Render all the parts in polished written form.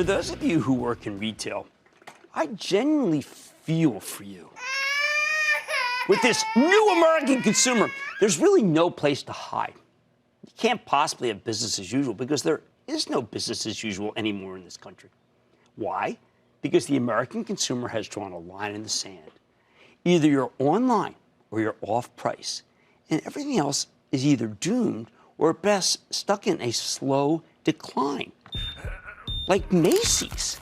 For those of you who work in retail, I genuinely feel for you. With this new American consumer, there's really no place to hide. You can't possibly have business as usual because there is no business as usual anymore in this country. Why? Because the American consumer has drawn a line in the sand. Either you're online or you're off price, and everything else is either doomed or at best stuck in a slow decline. Like Macy's.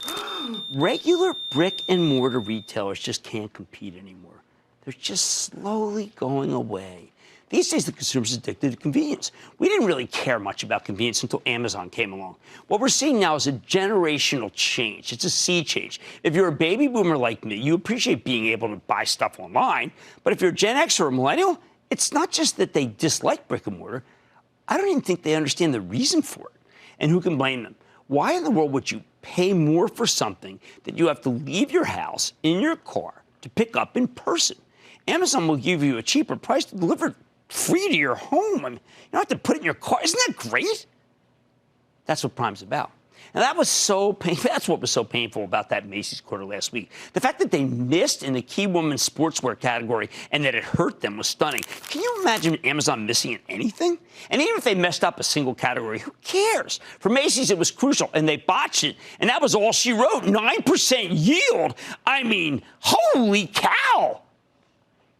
Regular brick and mortar retailers just can't compete anymore. They're just slowly going away. These days, the consumer's addicted to convenience. We didn't really care much about convenience until Amazon came along. What we're seeing now is a generational change. It's a sea change. If you're a baby boomer like me, you appreciate being able to buy stuff online. But if you're a Gen X or a millennial, it's not just that they dislike brick and mortar. I don't even think they understand the reason for it. And who can blame them? Why in the world would you pay more for something that you have to leave your house in your car to pick up in person? Amazon will give you a cheaper price to deliver it free to your home. I mean, you don't have to put it in your car. Isn't that great? That's what Prime's about. And that was so painful. That's what was so painful about that Macy's quarter last week. The fact that they missed in the key women's sportswear category and that it hurt them was stunning. Can you imagine Amazon missing in anything? And even if they messed up a single category, who cares? For Macy's, it was crucial, and they botched it, and that was all she wrote, 9% yield. I mean, holy cow!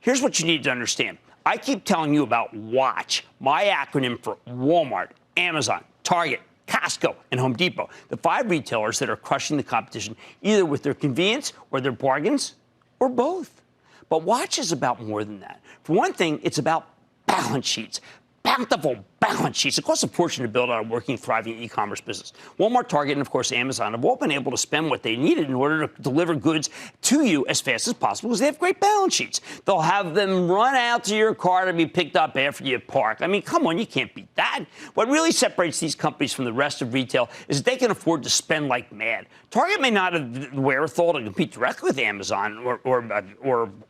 Here's what you need to understand. I keep telling you about WATCH, my acronym for Walmart, Amazon, Target, Costco, and Home Depot, the 5 retailers that are crushing the competition, either with their convenience or their bargains, or both. But WATCH is about more than that. For one thing, it's about balance sheets. Bountiful balance sheets. It costs a fortune to build out a working, thriving e-commerce business. Walmart, Target, and, of course, Amazon have all been able to spend what they needed in order to deliver goods to you as fast as possible because they have great balance sheets. They'll have them run out to your car to be picked up after you park. I mean, come on, you can't beat that. What really separates these companies from the rest of retail is that they can afford to spend like mad. Target may not have the wherewithal to compete directly with Amazon or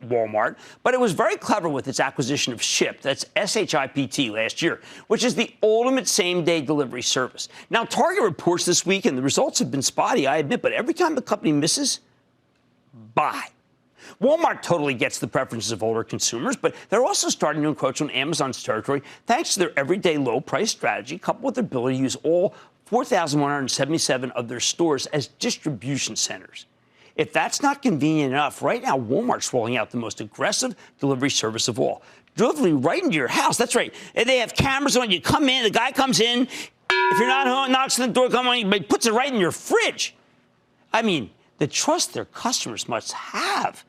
Walmart, but it was very clever with its acquisition of Shipt, that's SHIPT, last year, which is the ultimate same-day delivery service. Now, Target reports this week, and the results have been spotty, I admit, but every time the company misses, buy. Walmart totally gets the preferences of older consumers, but they're also starting to encroach on Amazon's territory thanks to their everyday low-price strategy, coupled with their ability to use all 4,177 of their stores as distribution centers. If that's not convenient enough, right now Walmart's rolling out the most aggressive delivery service of all. Delivery right into your house. That's right. And they have cameras on. You come in, the guy comes in. If you're not home, knocks on the door, come on, but puts it right in your fridge. I mean, the trust their customers must have.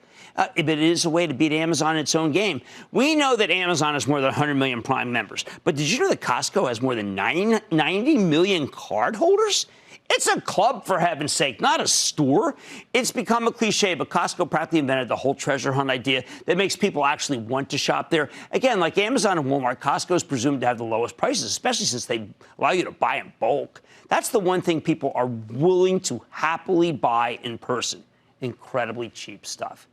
If it is a way to beat Amazon in its own game. We know that Amazon has more than 100 million Prime members. But did you know that Costco has more than 90 million cardholders? It's a club, for heaven's sake, not a store. It's become a cliche, but Costco practically invented the whole treasure hunt idea that makes people actually want to shop there. Again, like Amazon and Walmart, Costco is presumed to have the lowest prices, especially since they allow you to buy in bulk. That's the one thing people are willing to happily buy in person. Incredibly cheap stuff.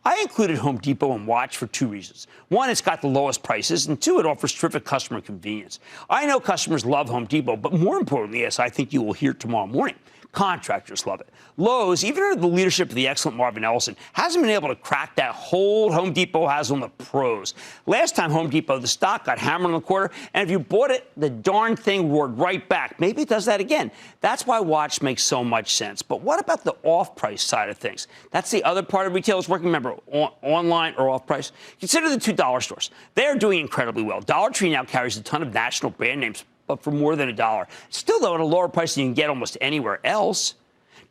I included Home Depot and WATCH for 2 reasons. One, it's got the lowest prices, and 2, it offers terrific customer convenience. I know customers love Home Depot, but more importantly, as I think you will hear tomorrow morning, contractors love it. Lowe's, even under the leadership of the excellent Marvin Ellison, hasn't been able to crack that hold Home Depot has on the pros. Last time Home Depot, the stock got hammered in the quarter, and if you bought it, the darn thing roared right back. Maybe it does that again. That's why WATCH makes so much sense. But what about the off-price side of things? That's the other part of retail is working. Remember, online or off-price. Consider the 2 dollar stores. They're doing incredibly well. Dollar Tree now carries a ton of national brand names, but for more than $1. Still, though, at a lower price than you can get almost anywhere else.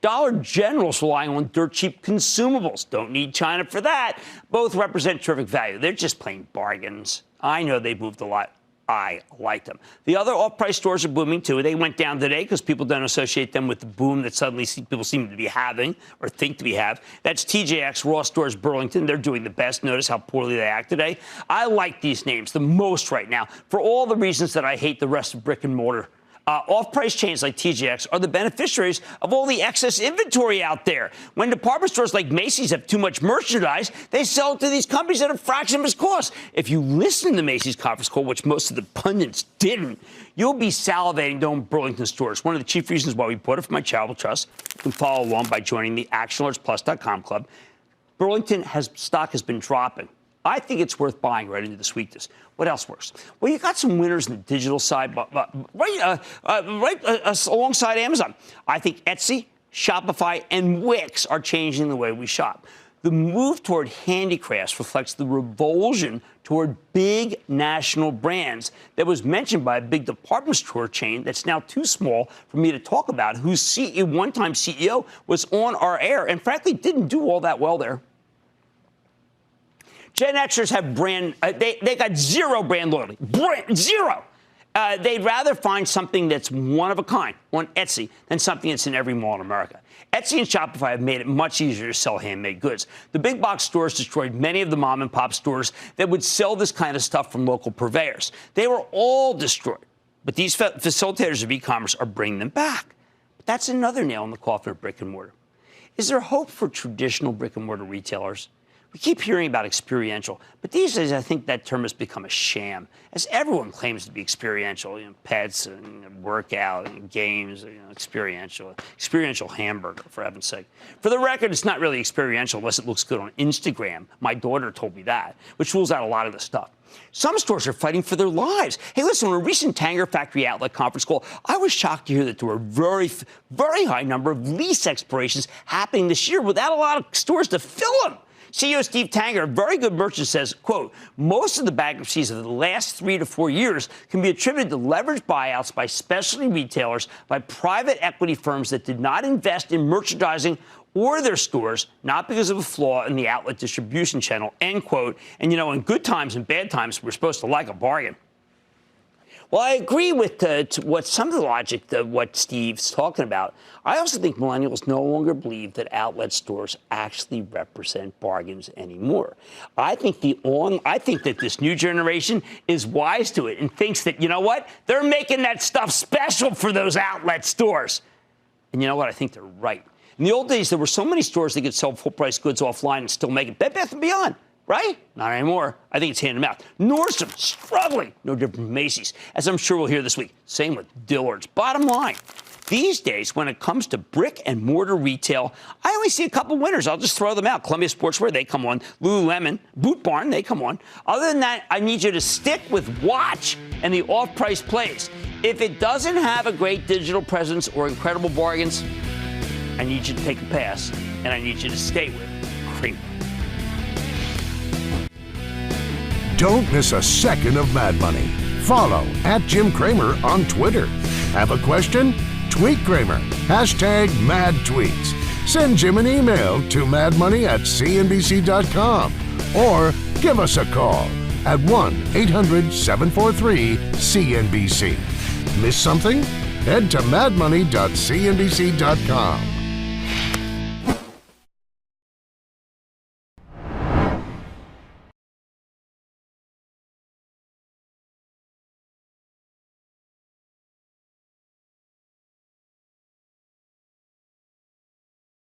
Dollar General's relying on dirt cheap consumables. Don't need China for that. Both represent terrific value. They're just plain bargains. I know they've moved a lot. I like them. The other off-price stores are booming, too. They went down today because people don't associate them with the boom that suddenly people seem to be having or think to be have. That's TJX, Ross Stores, Burlington. They're doing the best. Notice how poorly they act today. I like these names the most right now for all the reasons that I hate the rest of brick and mortar. Off-price chains like TJX are the beneficiaries of all the excess inventory out there. When department stores like Macy's have too much merchandise, they sell it to these companies at a fraction of its cost. If you listen to Macy's conference call, which most of the pundits didn't, you'll be salivating to own Burlington stores. One of the chief reasons why we bought it for my charitable trust. You can follow along by joining the ActionAlertsPlus.com club. Burlington stock has been dropping. I think it's worth buying right into this weakness. What else works? Well, you got some winners in the digital side, right alongside Amazon. I think Etsy, Shopify, and Wix are changing the way we shop. The move toward handicrafts reflects the revulsion toward big national brands that was mentioned by a big department store chain that's now too small for me to talk about, whose one-time CEO was on our air and, frankly, didn't do all that well there. Gen Xers have they got zero brand loyalty. Zero. They'd rather find something that's one of a kind on Etsy than something that's in every mall in America. Etsy and Shopify have made it much easier to sell handmade goods. The big box stores destroyed many of the mom and pop stores that would sell this kind of stuff from local purveyors. They were all destroyed. But these facilitators of e-commerce are bringing them back. But that's another nail in the coffin of brick and mortar. Is there hope for traditional brick and mortar retailers? We keep hearing about experiential, but these days I think that term has become a sham, as everyone claims to be experiential. Pets and workout and games, experiential hamburger, for heaven's sake. For the record, it's not really experiential unless it looks good on Instagram. My daughter told me that, which rules out a lot of the stuff. Some stores are fighting for their lives. Hey, listen, on a recent Tanger Factory Outlet conference call, I was shocked to hear that there were a very, very high number of lease expirations happening this year without a lot of stores to fill them. CEO Steve Tanger, a very good merchant, says, quote, most of the bankruptcies of the last 3 to 4 years can be attributed to leveraged buyouts by specialty retailers, by private equity firms that did not invest in merchandising or their stores, not because of a flaw in the outlet distribution channel, end quote. And, in good times and bad times, we're supposed to like a bargain. Well, I agree with what some of the logic of what Steve's talking about. I also think millennials no longer believe that outlet stores actually represent bargains anymore. I think that this new generation is wise to it and thinks that, they're making that stuff special for those outlet stores. And you know what? I think they're right. In the old days, there were so many stores that could sell full-price goods offline and still make it. Bed Bath & Beyond. Right? Not anymore. I think it's hand to mouth. Nordstrom, struggling. No different from Macy's, as I'm sure we'll hear this week. Same with Dillard's. Bottom line, these days, when it comes to brick and mortar retail, I only see a couple winners. I'll just throw them out. Columbia Sportswear, they come on. Lululemon, Boot Barn, they come on. Other than that, I need you to stick with Watch and the off-price plays. If it doesn't have a great digital presence or incredible bargains, I need you to take a pass, and I need you to stay with Cramer. Don't miss a second of Mad Money. Follow @JimCramer on Twitter. Have a question? Tweet Cramer. #MadTweets. Send Jim an email to madmoney@cnbc.com or give us a call at 1-800-743-CNBC. Miss something? Head to madmoney.cnbc.com.